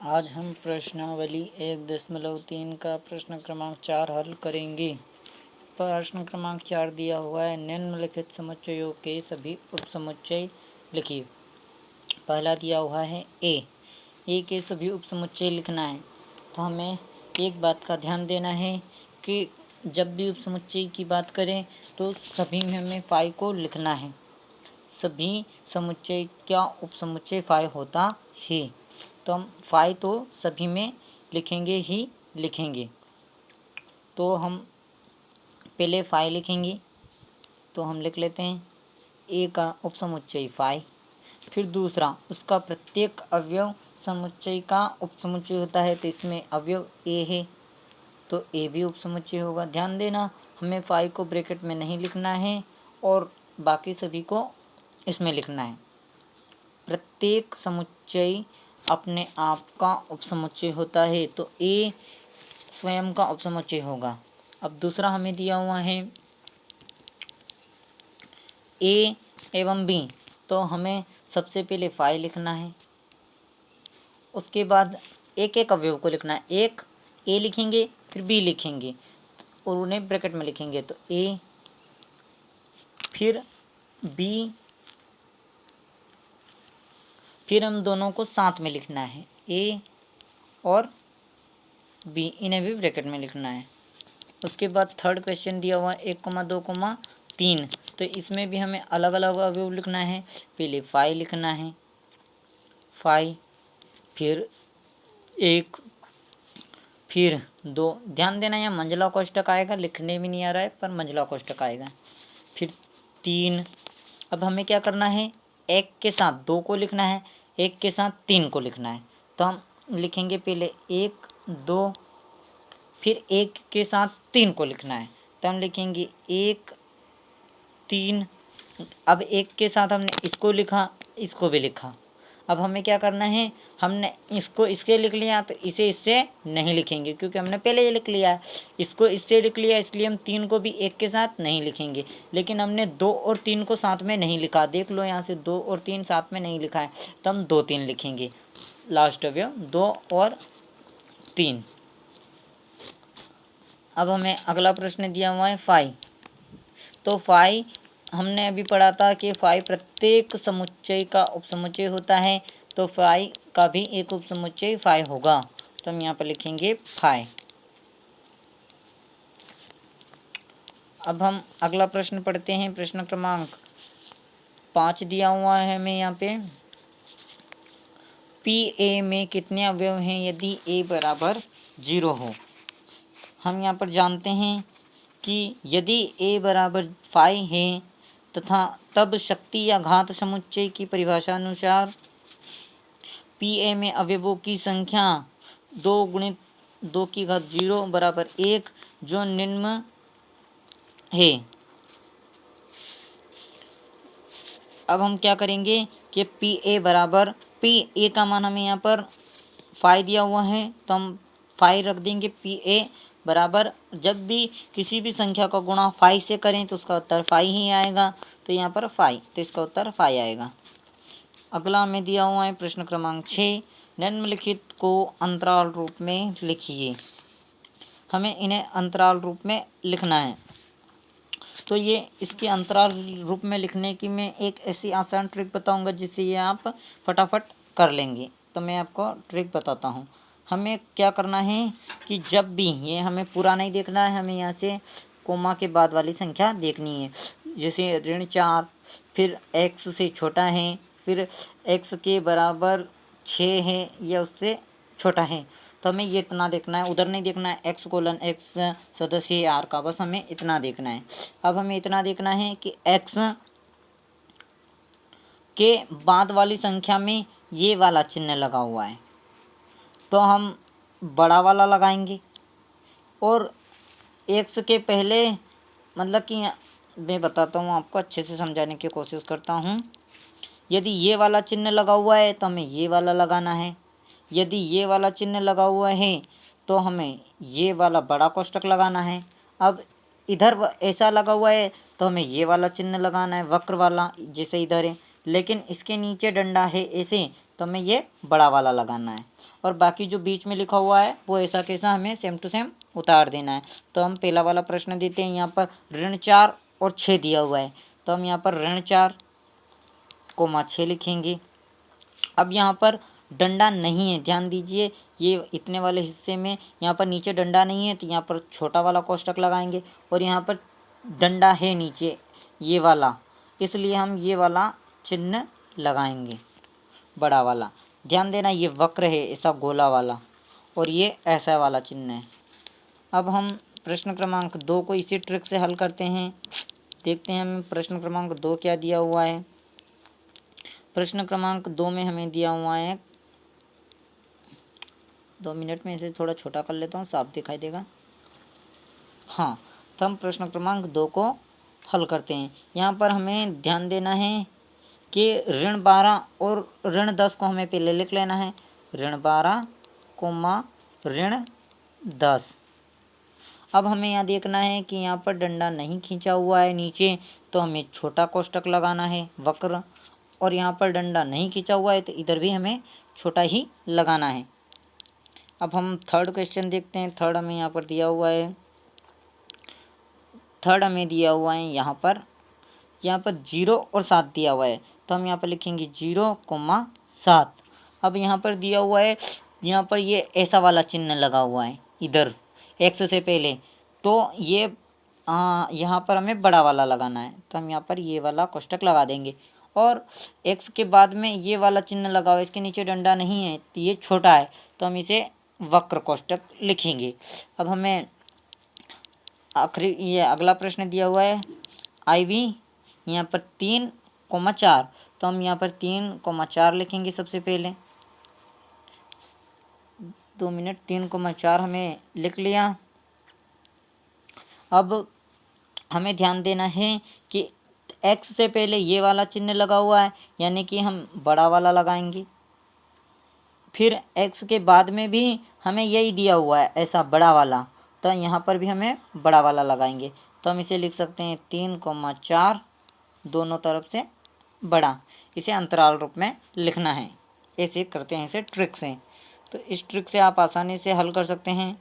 आज हम प्रश्नावली 1.3 का प्रश्न क्रमांक 4 हल करेंगे। प्रश्न क्रमांक 4 दिया हुआ है, निम्नलिखित समुच्चयों के सभी उपसमुच्चय लिखिए। पहला दिया हुआ है ए के सभी उपसमुच्चय लिखना है। तो हमें एक बात का ध्यान देना है कि जब भी उपसमुच्चय की बात करें तो सभी में हमें फाई को लिखना है। सभी समुच्चय का उपसमुच्चय फाई होता है, तो हम फाई तो सभी में लिखेंगे ही लिखेंगे। तो हम पहले फाई लिखेंगे, तो हम लिख लेते हैं ए का उपसमुच्चय फाई। फिर दूसरा, उसका प्रत्येक अवयव समुच्चय का उपसमुच्चय होता है, तो इसमें अवयव ए है तो ए भी उपसमुच्चय होगा। ध्यान देना, हमें फाई को ब्रैकेट में नहीं लिखना है और बाकी सभी को इसमें लिखना है। प्रत्येक समुच्चय अपने आप का उपसमुच्चय होता है, तो ए स्वयं का उपसमुच्चय होगा। अब दूसरा हमें दिया हुआ है ए एवं बी, तो हमें सबसे पहले फाई लिखना है, उसके बाद एक एक अवयव को लिखना है। एक ए लिखेंगे, फिर बी लिखेंगे और उन्हें ब्रैकेट में लिखेंगे, तो ए फिर बी, फिर हम दोनों को साथ में लिखना है, ए और बी, इन्हें भी ब्रैकेट में लिखना है। उसके बाद थर्ड क्वेश्चन दिया हुआ 1,2,3, तो इसमें भी हमें अलग अलग अवयव लिखना है। पहले फाई लिखना है, फाई, फिर एक, फिर दो। ध्यान देना, यहाँ मंझला कोष्टक आएगा, लिखने में नहीं आ रहा है पर मंझला कोष्टक आएगा। फिर 3। अब हमें क्या करना है, एक के साथ दो को लिखना है, एक के साथ 3 को लिखना है। तो हम लिखेंगे पहले 1 2, फिर एक के साथ 3 को लिखना है, तो हम लिखेंगे 1 3। अब एक के साथ हमने इसको लिखा, इसको भी लिखा। अब हमें क्या करना है, हमने इसको इसके लिख लिया तो इसे इससे नहीं लिखेंगे, क्योंकि हमने पहले ये लिख लिया है। इसको इससे लिख लिया, इसलिए हम 3 को भी एक के साथ नहीं लिखेंगे। लेकिन हमने 2 और 3 को साथ में नहीं लिखा, देख लो यहाँ से 2 और 3 साथ में नहीं लिखा है, तो हम 2 3 लिखेंगे। लास्ट अवयव 2 और 3। अब हमें अगला प्रश्न दिया हुआ है फाई। तो फाई हमने अभी पढ़ा था कि फाई प्रत्येक समुच्चय का उपसमुच्चय होता है, तो फाई का भी एक उपसमुच्चय फाई होगा। तो हम यहाँ पर लिखेंगे फाई। अब हम अगला प्रश्न पढ़ते हैं। प्रश्न क्रमांक 5 दिया हुआ है हमें यहाँ पे, पी ए में कितने अवयव हैं यदि ए बराबर 0 हो। हम यहाँ पर जानते हैं कि यदि ए बराबर फाई है तथा तब शक्ति या घात समुच्चय की परिभाषा अनुसार पी ए में अवयवों की संख्या 2 गुणित 2 की घात 0 बराबर 1, जो निम्न है। अब हम क्या करेंगे कि पी ए बराबर, पी ए का मान हमें यहाँ पर फाई दिया हुआ है, तो हम फाई रख देंगे। पी ए बराबर, जब भी किसी भी संख्या का गुणा फाई से करें तो उसका उत्तर फाई ही आएगा, तो यहाँ पर फाई, तो इसका उत्तर फाई आएगा। अगला हमें दिया हुआ है प्रश्न क्रमांक 6, निम्नलिखित को अंतराल रूप में लिखिए। हमें इन्हें अंतराल रूप में लिखना है, तो ये इसके अंतराल रूप में लिखने की मैं एक ऐसी आसान ट्रिक बताऊंगा जिससे ये आप फटाफट कर लेंगे। तो मैं आपको ट्रिक बताता हूँ। हमें क्या करना है कि जब भी, ये हमें पूरा नहीं देखना है, हमें यहाँ से कोमा के बाद वाली संख्या देखनी है। जैसे ऋण 4, फिर x से छोटा है, फिर x के बराबर 6 है या उससे छोटा है, तो हमें ये इतना देखना है, उधर नहीं देखना है x:x सदस्य है r का, बस हमें इतना देखना है। अब हमें इतना देखना है कि x के बाद वाली संख्या में ये वाला चिन्ह लगा हुआ है, तो हम बड़ा वाला लगाएंगे, और x के पहले, मतलब कि मैं बताता हूँ आपको, अच्छे से समझाने की कोशिश करता हूँ। यदि ये वाला चिन्ह लगा हुआ है तो हमें ये वाला लगाना है। यदि ये वाला चिन्ह लगा हुआ है तो हमें ये वाला बड़ा कोष्टक लगाना है। अब इधर ऐसा लगा हुआ है तो हमें ये वाला चिन्ह लगाना है, वक्र वाला, जैसे इधर है, लेकिन इसके नीचे डंडा है ऐसे, तो हमें ये बड़ा वाला लगाना है। और बाकी जो बीच में लिखा हुआ है वो ऐसा कैसा हमें सेम टू सेम उतार देना है। तो हम पहला वाला प्रश्न देते हैं। यहाँ पर ऋण 4 और 6 दिया हुआ है, तो हम यहाँ पर ऋण 4 कोमा 6 लिखेंगे। अब यहाँ पर डंडा नहीं है, ध्यान दीजिए, ये इतने वाले हिस्से में यहाँ पर नीचे डंडा नहीं है, तो यहाँ पर छोटा वाला कोष्टक लगाएंगे। और यहाँ पर डंडा है नीचे ये वाला, इसलिए हम ये वाला चिन्ह लगाएंगे, बड़ा वाला। ध्यान देना, ये वक्र है ऐसा गोला वाला, और ये ऐसा वाला चिन्ह है। अब हम प्रश्न क्रमांक 2 को इसी ट्रिक से हल करते हैं। देखते हैं हमें प्रश्न क्रमांक 2 क्या दिया हुआ है। प्रश्न क्रमांक 2 में हमें दिया हुआ है, 2 मिनट में इसे थोड़ा छोटा कर लेता हूँ, साफ दिखाई देगा। हाँ, तो हम प्रश्न क्रमांक 2 को हल करते हैं। यहाँ पर हमें ध्यान देना है कि ऋण 12 और ऋण 10 को हमें पहले लिख लेना है। ऋण 12 कोमा ऋण 10। अब हमें यहाँ देखना है कि यहाँ पर डंडा नहीं खींचा हुआ है नीचे, तो हमें छोटा कोष्टक लगाना है वक्र, और यहाँ पर डंडा नहीं खींचा हुआ है तो इधर भी हमें छोटा ही लगाना है। अब हम थर्ड क्वेश्चन देखते हैं। थर्ड हमें यहाँ पर दिया हुआ है, यहाँ पर 0 और 7 दिया हुआ है, तो हम यहाँ पर लिखेंगे 0 कोमा 7। अब यहाँ पर दिया हुआ है, यहाँ पर ये ऐसा वाला चिन्ह लगा हुआ है इधर x से पहले, तो ये यहाँ पर हमें बड़ा वाला लगाना है, तो हम यहाँ पर ये वाला कोष्टक लगा देंगे। और x के बाद में ये वाला चिन्ह लगा हुआ है, इसके नीचे डंडा नहीं है, तो ये छोटा है, तो हम इसे वक्र कोष्टक लिखेंगे। अब हमें आखिरी ये अगला प्रश्न दिया हुआ है IV यहाँ पर 3,4, तो हम यहाँ पर 3,4 लिखेंगे सबसे पहले। 2 मिनट, 3,4 हमें लिख लिया। अब हमें ध्यान देना है कि x से पहले ये वाला चिन्ह लगा हुआ है, यानी कि हम बड़ा वाला लगाएंगे। फिर x के बाद में भी हमें यही दिया हुआ है ऐसा बड़ा वाला, तो यहाँ पर भी हमें बड़ा वाला लगाएंगे। तो हम इसे लिख सकते हैं 3,4 दोनों तरफ से बड़ा, इसे अंतराल रूप में लिखना है। ऐसे करते हैं इसे ट्रिक से, तो इस ट्रिक से आप आसानी से हल कर सकते हैं।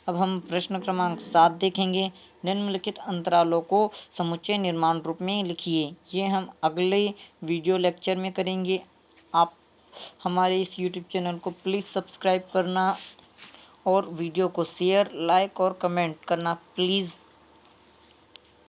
अब हम प्रश्न क्रमांक 7 देखेंगे। निम्नलिखित अंतरालों को समुच्चय निर्माण रूप में लिखिए। ये हम अगले वीडियो लेक्चर में करेंगे। आप हमारे इस यूट्यूब चैनल को प्लीज़ सब्सक्राइब करना और वीडियो को शेयर, लाइक और कमेंट करना प्लीज़